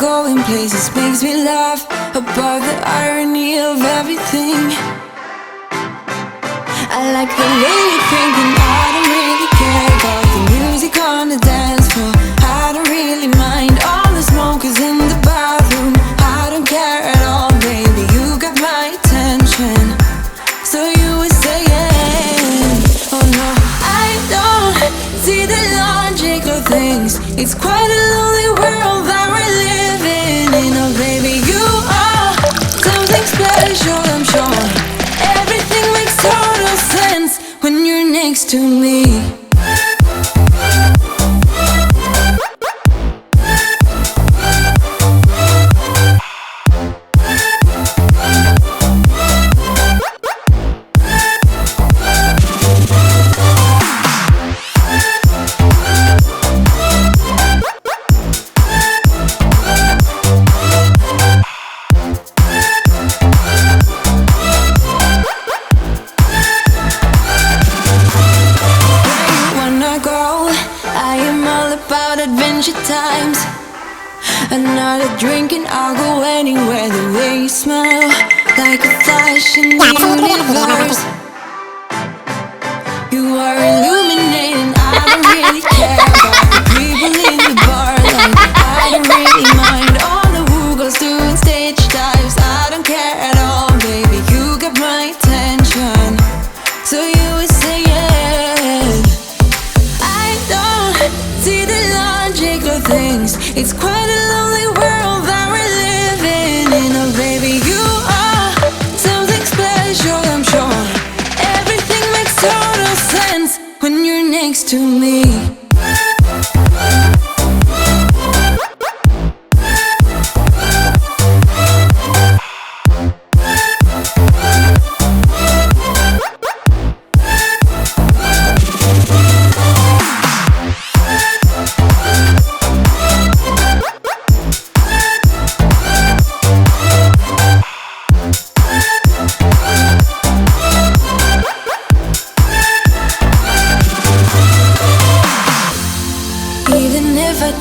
going places makes me laugh about the irony of everything. I like the way you're thinking. I don't really care about the music on the dance floor. I don't really mind all the smokers in the bathroom. I don't care at all, baby, you got my attention. So you were saying, oh no, I don't see the logic of things. It's quite a lonely world that we're living in. Oh baby, you are something special, I'm sure. Everything makes total sense when you're next to me. Times another drink and I'll go anywhere. The way you smell, like a flash in the universe. You are illuminating. I don't really care about the people in the bar. Like I don't really mind all the who goes doing stage dives. I don't care at all, baby, you got my attention. So you were saying, I don't see the logic of things. It's quite a lonely world that we're living in. Oh baby, you are something special, I'm sure. Everything makes total sense when you're next to me.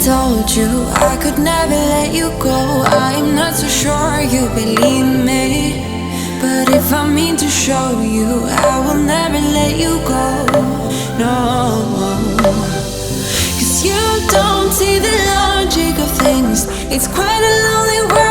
Told you I could never let you go. I'm not so sure you believe me, but if I mean to show you, I will never let you go. No, 'cause you don't see the logic of things. It's quite a lonely world